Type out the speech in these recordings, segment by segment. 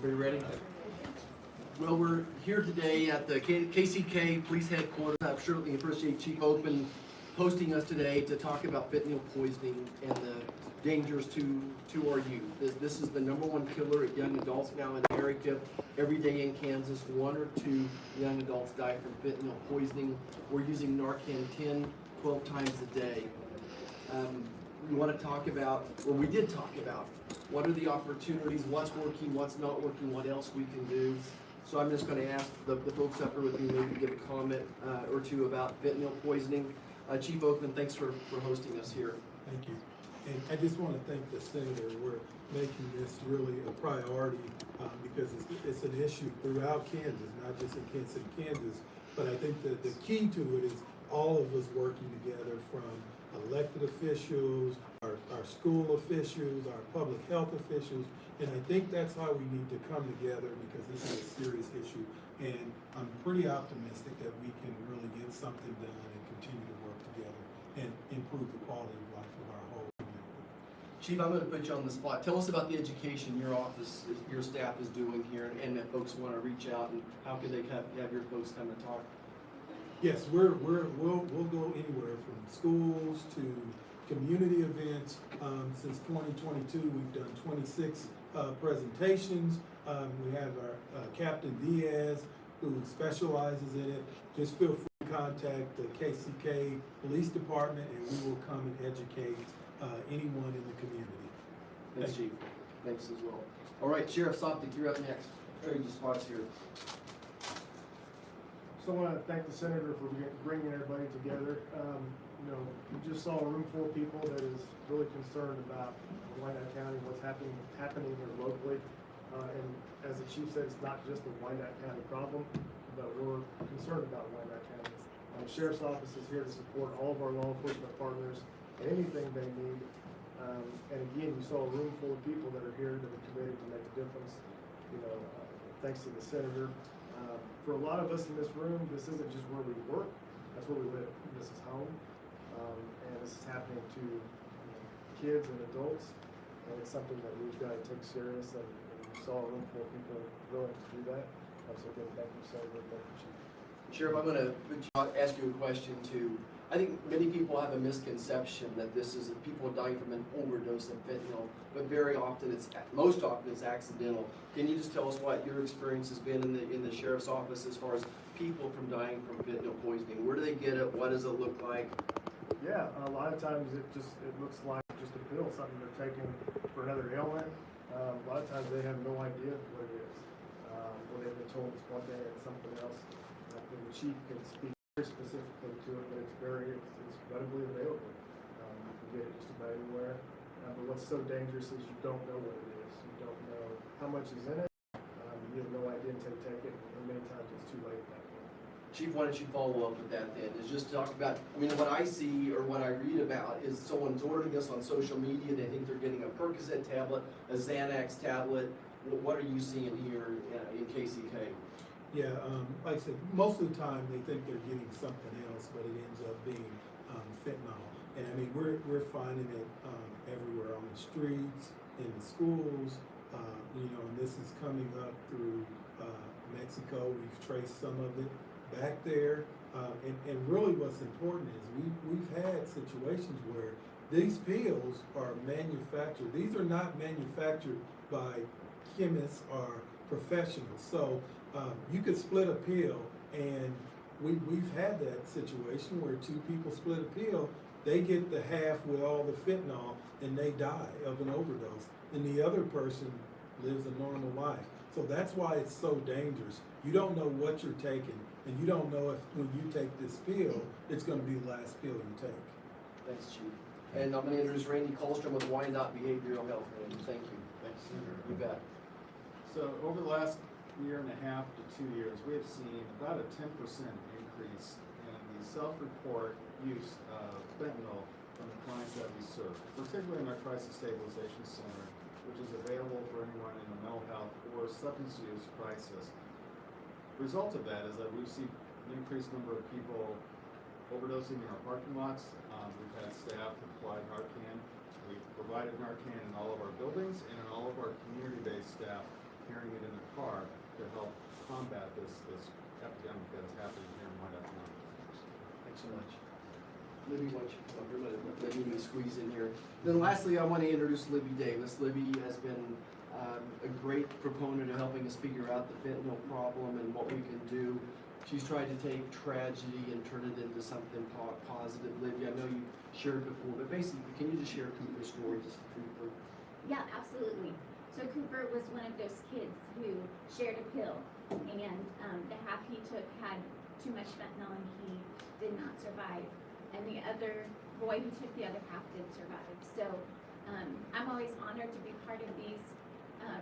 Everybody ready? Well, we're here today at the KCK Police Headquarters. I certainly appreciate Chief Oakman hosting us today to talk about fentanyl poisoning and the dangers to our youth. This is the #1 killer of young adults now in America. Every day in Kansas, 1 or 2 young adults die from fentanyl poisoning. We're using Narcan 10, 12 times a day. We want to talk about, or we did talk about, what are the opportunities, what's working, what's not working, what else we can do. So I'm just going to ask the folks up here with me maybe to give a comment or two about fentanyl poisoning. Chief Oakman, thanks for hosting us here. Thank you. And I just want to thank the Senator. We're making this really a priority because it's an issue throughout Kansas, not just in Kansas City, Kansas. But I think that the key to it is all of us working together, from elected officials, our school officials, our public health officials, and I think that's how we need to come together because this is a serious issue. And I'm pretty optimistic that we can really get something done and continue to work together and improve the quality of life of our whole community. Chief, I'm going to put you on the spot. Tell us about the education your office, your staff is doing here, and if folks want to reach out, and how can they have your folks come and talk? Yes, we'll go anywhere from schools to community events. Since 2022, we've done 26 presentations. We have our Captain Diaz, who specializes in it. Just feel free to contact the KCK Police Department, and we will come and educate anyone in the community. Thanks, Chief. Thanks as well. All right, Sheriff Soptic, you're up next. Trade your spots here. So I want to thank the Senator for bringing everybody together. We just saw a room full of people that is really concerned about Wyandotte County, what's happening here locally. And as the Chief said, it's not just a Wyandotte County problem, but we're concerned about Wyandotte County. The Sheriff's Office is here to support all of our law enforcement partners and anything they need. And again, you saw a room full of people that are here that are committed to make a difference. Thanks to the Senator. For a lot of us in this room, this isn't just where we work, that's where we live. This is home, and this is happening to kids and adults, and it's something that we've got to take serious, and we saw a room full of people willing to do that. So again, thank you, Senator. Thank you, Chief. Sheriff, I'm going to ask you a question too. I think many people have a misconception that this is people dying from an overdose of fentanyl, but most often it's accidental. Can you just tell us what your experience has been in the Sheriff's Office as far as people from dying from fentanyl poisoning? Where do they get it? What does it look like? Yeah, a lot of times it looks like just a pill, something they're taking for another ailment. A lot of times they have no idea what it is. Or they've been told it's one thing and it's something else. I think the Chief can speak very specifically to it, but it's readily available. You can get it just about anywhere. But what's so dangerous is you don't know what it is. You don't know how much is in it. You have no idea until you take it, and many times it's too late at that point. Chief, why don't you follow up with that then? Is just talk about, what I see or what I read about is someone's ordering this on social media. They think they're getting a Percocet tablet, a Xanax tablet. What are you seeing here in KCK? Yeah, like I said, most of the time they think they're getting something else, but it ends up being fentanyl. And we're finding it everywhere on the streets, in the schools, and this is coming up through Mexico. We've traced some of it back there. And really what's important is we've had situations where these pills are manufactured. These are not manufactured by chemists or professionals. So you could split a pill, and we've had that situation where 2 people split a pill, they get the half with all the fentanyl, and they die of an overdose, and the other person lives a normal life. So that's why it's so dangerous. You don't know what you're taking, and you don't know if when you take this pill, it's going to be the last pill you take. Thanks, Chief. And I'm going to introduce Randy Colstrom with Wyandotte Behavioral Health. Randy, thank you. Thanks. You bet. So over the last year and a half to 2 years, we have seen about a 10% increase in the self-report use of fentanyl from the clients that we serve, particularly in our crisis stabilization center, which is available for anyone in a mental health or substance use crisis. The result of that is that we've seen an increased number of people overdosing in our parking lots. We've had staff apply Narcan. We've provided Narcan in all of our buildings and in all of our community-based staff carrying it in the help combat this epidemic that is happening here in White County. Thanks so much. Libby, why don't you come up here, let me squeeze in here. Then lastly, I want to introduce Libby Davis. Libby has been a great proponent of helping us figure out the fentanyl problem and what we can do. She's tried to take tragedy and turn it into something positive. Libby, I know you shared before, but basically, can you just share Cooper's story just briefly? Yeah, absolutely. So Cooper was one of those kids who shared a pill, and the half he took had too much fentanyl and he did not survive. And the other boy who took the other half did survive. So I'm always honored to be part of these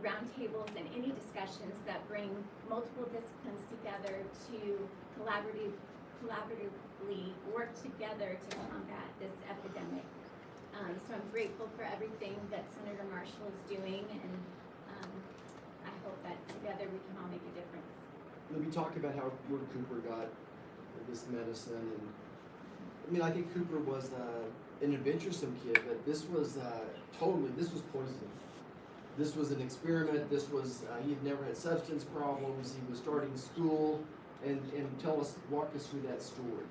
roundtables and any discussions that bring multiple disciplines together to collaboratively work together to combat this epidemic. So I'm grateful for everything that Senator Marshall is doing, and I hope that together we can all make a difference. Libby, talk about how where Cooper got this medicine, and I mean, I think Cooper was an adventuresome kid, but this was poison. This was an experiment. This was he had never had substance problems. He was starting school, and walk us through that story.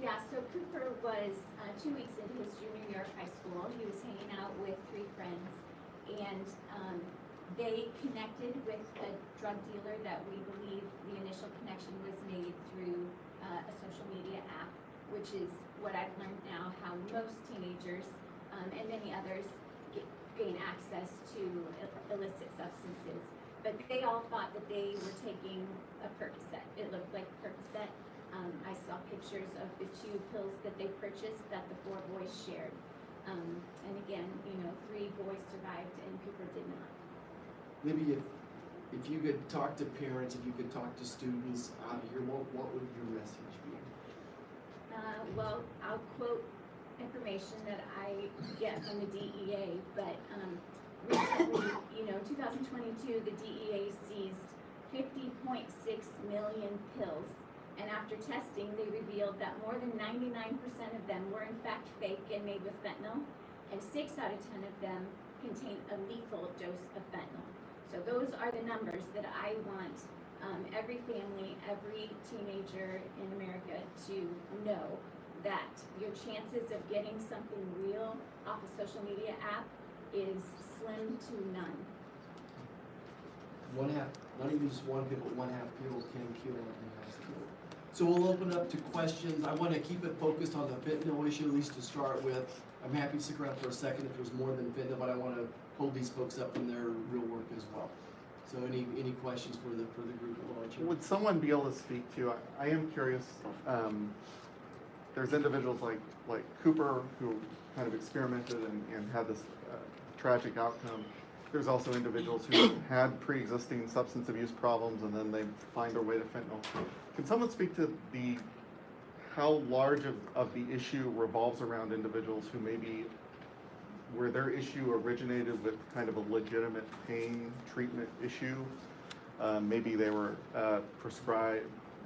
Yeah, so Cooper was 2 weeks into his junior year of high school. He was hanging out with 3 friends, and they connected with a drug dealer that we believe the initial connection was made through a social media app, which is what I've learned now how most teenagers and many others gain access to illicit substances. But they all thought that they were taking a Percocet. It looked like Percocet. I saw pictures of the 2 pills that they purchased that the 4 boys shared. And again, 3 boys survived and Cooper did not. Libby, if you could talk to parents, if you could talk to students out here, what would your message be? Well, I'll quote information that I get from the DEA, but recently, 2022, the DEA seized 50.6 million pills, and after testing, they revealed that more than 99% of them were in fact fake and made with fentanyl, and 6 out of 10 of them contain a lethal dose of fentanyl. So those are the numbers that I want every family, every teenager in America to know, that your chances of getting something real off a social media app is slim to none. Not even just 1 pill, but 1/2 pills can kill and has killed. So we'll open up to questions. I want to keep it focused on the fentanyl issue, at least to start with. I'm happy to stick around for a second if there's more than fentanyl, but I want to hold these folks up in their real work as well. So any questions for the group at large? Would someone be able to speak to, I am curious, there's individuals like Cooper who kind of experimented and had this tragic outcome. There's also individuals who had pre-existing substance abuse problems and then they find their way to fentanyl. Can someone speak to how large of the issue revolves around individuals who maybe where their issue originated with kind of a legitimate pain treatment issue? Maybe they were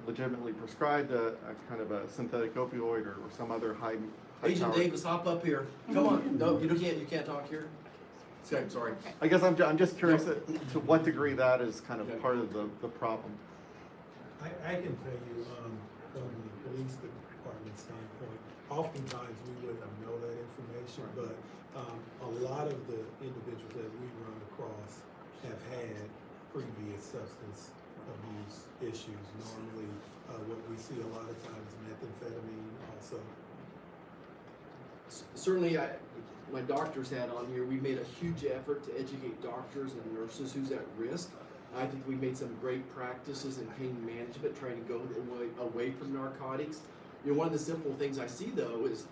legitimately prescribed a kind of a synthetic opioid or some other high Agent powered. Davis, hop up here. Come on. No, you can't talk here. Okay, sorry. I guess I'm just curious to what degree that is kind of part of the problem. I can tell you, from the police department standpoint, oftentimes we wouldn't know that information, but a lot of the individuals that we run across have had previous substance abuse issues. Normally, what we see a lot of times methamphetamine also. Certainly, my doctor's hat on here. We made a huge effort to educate doctors and nurses who's at risk. I think we made some great practices in pain management, trying to go away from narcotics. One of the simple things I see though is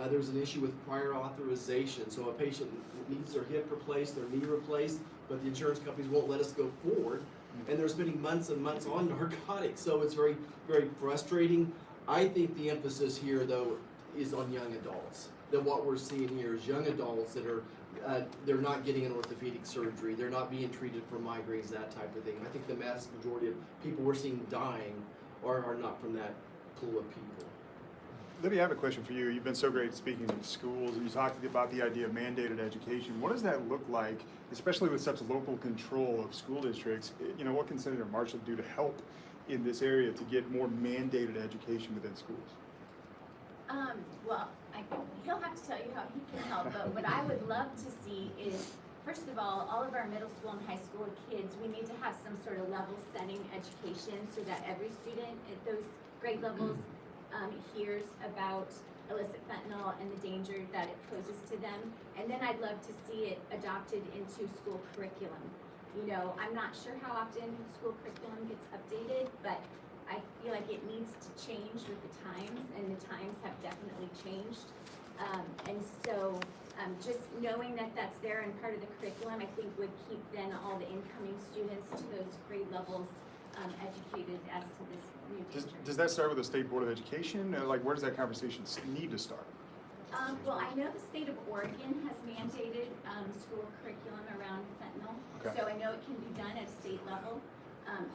there's an issue with prior authorization. So a patient needs their hip replaced, their knee replaced, but the insurance companies won't let us go forward, and they're spending months and months on narcotics. So it's very, very frustrating. I think the emphasis here though is on young adults. That what we're seeing here is young adults that are they're not getting an orthopedic surgery, they're not being treated for migraines, that type of thing. I think the vast majority of people we're seeing dying are not from that pool of people. Libby, I have a question for you. You've been so great speaking in schools, and you talked about the idea of mandated education. What does that look like, especially with such local control of school districts? You know, what can Senator Marshall do to help in this area to get more mandated education within schools? Well, he'll have to tell you how he can help, but what I would love to see is, first of all of our middle school and high school kids, we need to have some sort of level setting education so that every student at those grade levels hears about illicit fentanyl and the danger that it poses to them. And then I'd love to see it adopted into school curriculum. You know, I'm not sure how often school curriculum gets updated, but I feel like it needs to change with the times, and the times have definitely changed. And so just knowing that that's there and part of the curriculum, I think would keep then all the incoming students to those grade levels educated as to this new danger. Does that start with the State Board of Education? Like, where does that conversation need to start? Well, I know the state of Oregon has mandated school curriculum around fentanyl. Okay. So I know it can be done at a state level. I'm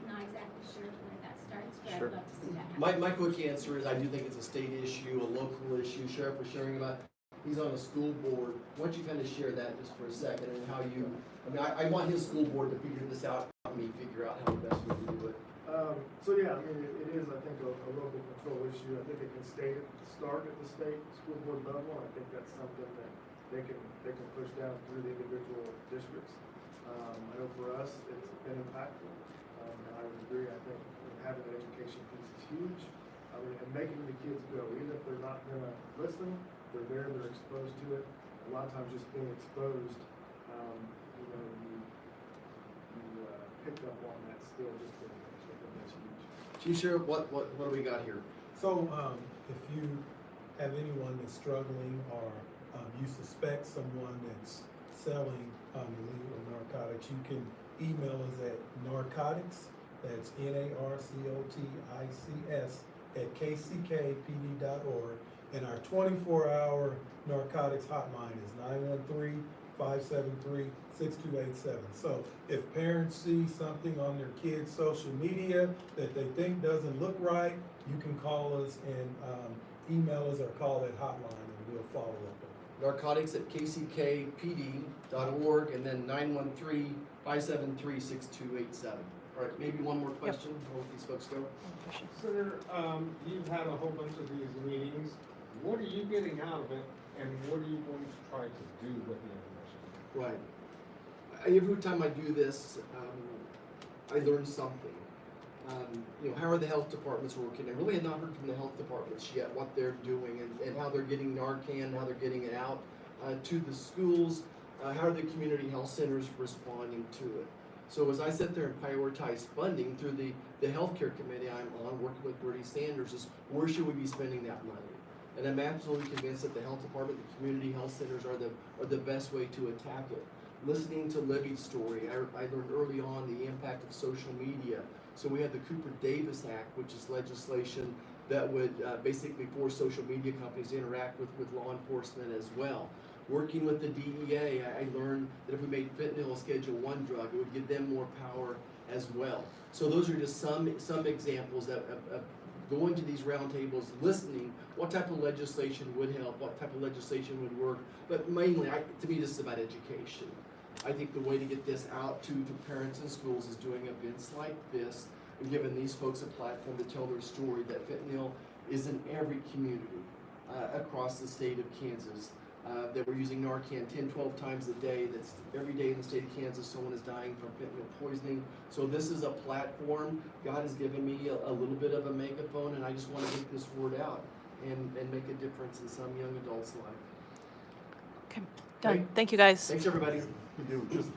not exactly sure where that starts, but Sure. I'd love to see that happen. My quick answer is I do think it's a state issue, a local issue. Sheriff was sharing about, he's on a school board. Why don't you kind of share that just for a second and how you, I want his school board to figure this out, help me figure out how the best way to do it. So yeah, I mean, it is, I think, a local control issue. I think it can start at the state school board level. I think that's something that they can push down through the individual districts. I know for us, it's been impactful. And I would agree, I think having an education piece is huge. I mean, and making the kids go, even if they're not gonna listen, they're there, they're exposed to it. A lot of times just being exposed, you know, you pick up on that skill just to, I think that's huge. Chief Sheriff, what do we got here? So, if you have anyone that's struggling or you suspect someone that's selling illegal narcotics, you can email us at narcotics, that's NARCOTICS @kckpd.org, and our 24-hour narcotics hotline is 913-573-6287. So if parents see something on their kids' social media that they think doesn't look right, you can call us and email us or call that hotline, and we'll follow up. Narcotics at kckpd.org and then 913-573-6287. All right, maybe one more question before these folks go. Senator, you've had a whole bunch of these meetings. What are you getting out of it, and what are you going to try to do with the information? Right. Every time I do this, I learn something. You know, how are the health departments working? I really have not heard from the health departments yet what they're doing and how they're getting Narcan, how they're getting it out to the schools. How are the community health centers responding to it? So as I sit there and prioritize funding through the healthcare committee I'm on, working with Bernie Sanders, is where should we be spending that money? And I'm absolutely convinced that the health department, the community health centers are the best way to attack it. Listening to Libby's story, I learned early on the impact of social media. So we have the Cooper Davis Act, which is legislation that would basically force social media companies to interact with law enforcement as well. Working with the DEA, I learned that if we made fentanyl a Schedule I drug, it would give them more power as well. So those are just some examples of going to these roundtables, listening, what type of legislation would help, what type of legislation would work, but mainly, to me, this is about education. I think the way to get this out to parents and schools is doing events like this and giving these folks a platform to tell their story that fentanyl is in every community across the state of Kansas. That we're using Narcan 10, 12 times a day. That's every day in the state of Kansas someone is dying from fentanyl poisoning. So this is a platform. God has given me a little bit of a megaphone, and I just want to get this word out and make a difference in some young adult's life. Okay, done. Great. Thank you, guys. Thanks, everybody. We do just